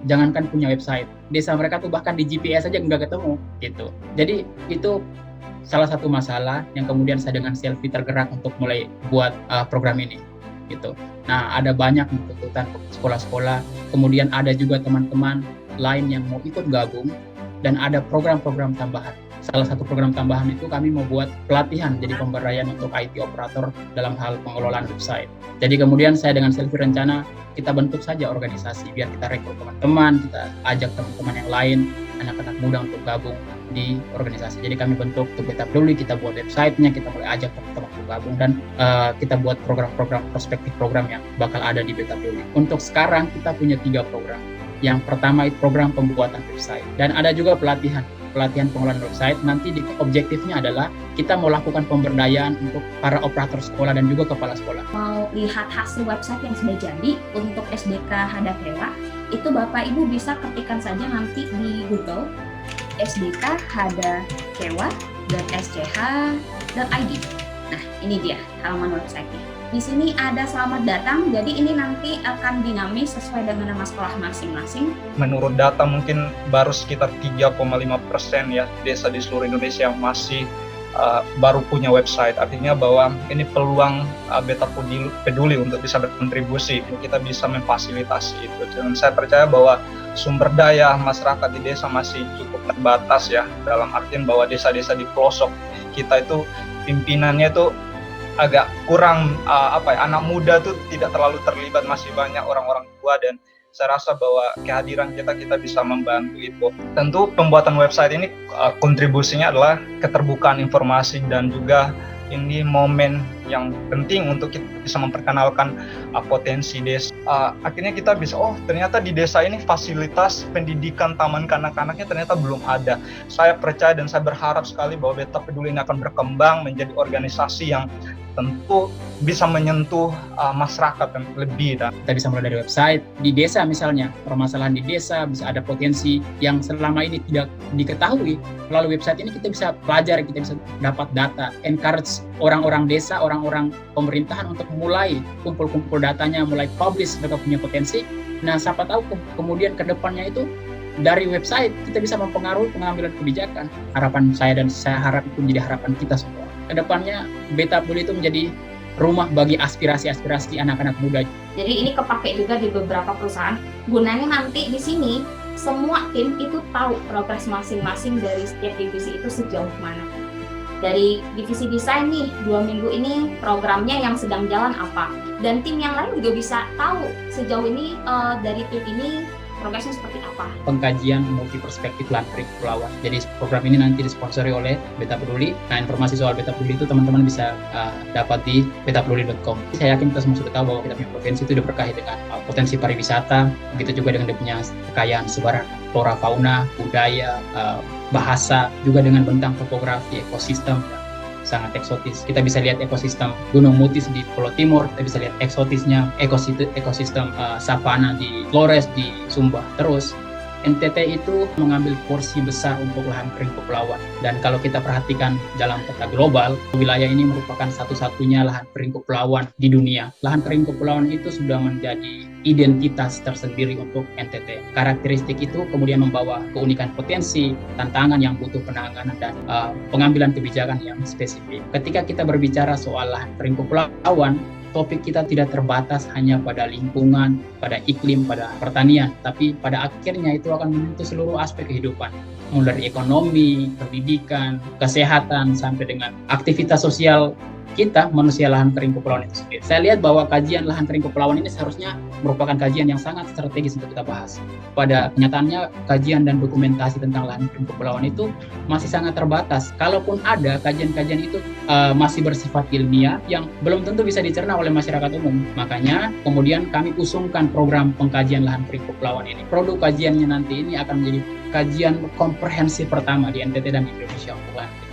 jangankan punya website, desa mereka tuh bahkan di GPS aja nggak ketemu gitu. Jadi itu salah satu masalah yang kemudian saya dengan Selfie tergerak untuk mulai buat program ini gitu. Nah, ada banyak tuntutan sekolah-sekolah, kemudian ada juga teman-teman lain yang mau ikut gabung, dan ada program-program tambahan. Salah satu program tambahan itu kami mau buat pelatihan jadi pemberdayaan untuk IT operator dalam hal pengelolaan website. Jadi kemudian saya dengan Selfie rencana kita bentuk saja organisasi biar kita rekrut teman-teman, kita ajak teman-teman yang lain, anak-anak muda untuk gabung di organisasi. Jadi kami bentuk untuk Beta Peduli, kita buat websitenya, kita mulai ajak teman-teman untuk gabung, dan kita buat program-program prospektif program yang bakal ada di Beta Peduli. Untuk sekarang kita punya 3 program. Yang pertama itu program pembuatan website, dan ada juga pelatihan pengelolaan website. Nanti objektifnya adalah kita mau lakukan pemberdayaan untuk para operator sekolah dan juga kepala sekolah. Mau lihat hasil website yang sudah jadi untuk SDK Hadakewa, itu Bapak Ibu bisa ketikkan saja nanti di Google SDK Hadakewa.sch.id. Nah, ini dia halaman website-nya. Di sini ada selamat datang, jadi ini nanti akan dinamis sesuai dengan nama sekolah masing-masing. Menurut data mungkin baru sekitar 3,5% ya desa di seluruh Indonesia yang masih baru punya website. Artinya bahwa ini peluang Beta Peduli untuk bisa berkontribusi, kita bisa memfasilitasi itu. Dan saya percaya bahwa sumber daya masyarakat di desa masih cukup terbatas ya, dalam artian bahwa desa-desa di pelosok kita itu pimpinannya itu agak kurang, anak muda tuh tidak terlalu terlibat, masih banyak orang-orang tua, dan saya rasa bahwa kehadiran kita bisa membantu itu. Tentu pembuatan website ini kontribusinya adalah keterbukaan informasi, dan juga ini momen yang penting untuk kita bisa memperkenalkan potensi desa. Akhirnya kita bisa, ternyata di desa ini fasilitas pendidikan taman kanak-kanaknya ternyata belum ada. Saya percaya dan saya berharap sekali bahwa Beta Peduli ini akan berkembang menjadi organisasi yang tentu bisa menyentuh masyarakat yang lebih. Kita bisa mulai dari website. Di desa misalnya, permasalahan di desa bisa ada potensi yang selama ini tidak diketahui. Melalui website ini kita bisa pelajari, kita bisa dapat data, encourage orang-orang desa, orang-orang pemerintahan untuk mulai kumpul-kumpul datanya, mulai publish mereka punya potensi. Nah, siapa tahu kemudian ke depannya itu dari website kita bisa mempengaruhi pengambilan kebijakan. Harapan saya, dan saya harap itu menjadi harapan kita semua. Kedepannya Beta Peduli itu menjadi rumah bagi aspirasi-aspirasi anak-anak muda. Jadi ini kepake juga di beberapa perusahaan. Gunanya nanti di sini semua tim itu tahu progres masing-masing dari setiap divisi itu sejauh mana. Dari divisi desain nih, 2 minggu ini programnya yang sedang jalan apa. Dan tim yang lain juga bisa tahu sejauh ini dari tim ini progresnya seperti apa. Pengkajian multi perspektif lahan kepulauan. Jadi program ini nanti disponsori oleh Beta Peduli. Nah, informasi soal Beta Peduli itu teman-teman bisa dapat di betapeduli.com. Saya yakin kita semua sudah tahu bahwa kita punya provinsi itu diberkahi dengan potensi pariwisata, begitu juga dengan dia punya kekayaan sebaran flora fauna, budaya, bahasa, juga dengan bentang topografi, ekosistem sangat eksotis. Kita bisa lihat ekosistem Gunung Mutis di Pulau Timur, kita bisa lihat eksotisnya ekosistem savana di Flores di Sumba. Terus NTT itu mengambil porsi besar untuk lahan kering kepulauan, dan kalau kita perhatikan dalam peta global, wilayah ini merupakan satu-satunya lahan kering kepulauan di dunia. Lahan kering kepulauan itu sudah menjadi identitas tersendiri untuk NTT. Karakteristik itu kemudian membawa keunikan potensi, tantangan yang butuh penanganan, dan pengambilan kebijakan yang spesifik. Ketika kita berbicara soal lahan kering kepulauan, topik kita tidak terbatas hanya pada lingkungan, pada iklim, pada pertanian, tapi pada akhirnya itu akan menyentuh seluruh aspek kehidupan, mulai dari ekonomi, pendidikan, kesehatan, sampai dengan aktivitas sosial kita, manusia lahan kering kepulauan itu sendiri. Saya lihat bahwa kajian lahan kering kepulauan ini seharusnya merupakan kajian yang sangat strategis untuk kita bahas. Pada kenyataannya, kajian dan dokumentasi tentang lahan kering kepulauan itu masih sangat terbatas. Kalaupun ada, kajian-kajian itu masih bersifat ilmiah yang belum tentu bisa dicerna oleh masyarakat umum. Makanya kemudian kami usungkan program pengkajian lahan kering kepulauan ini. Produk kajiannya nanti ini akan menjadi kajian komprehensif pertama di NTT dan Indonesia untuk lahan kering.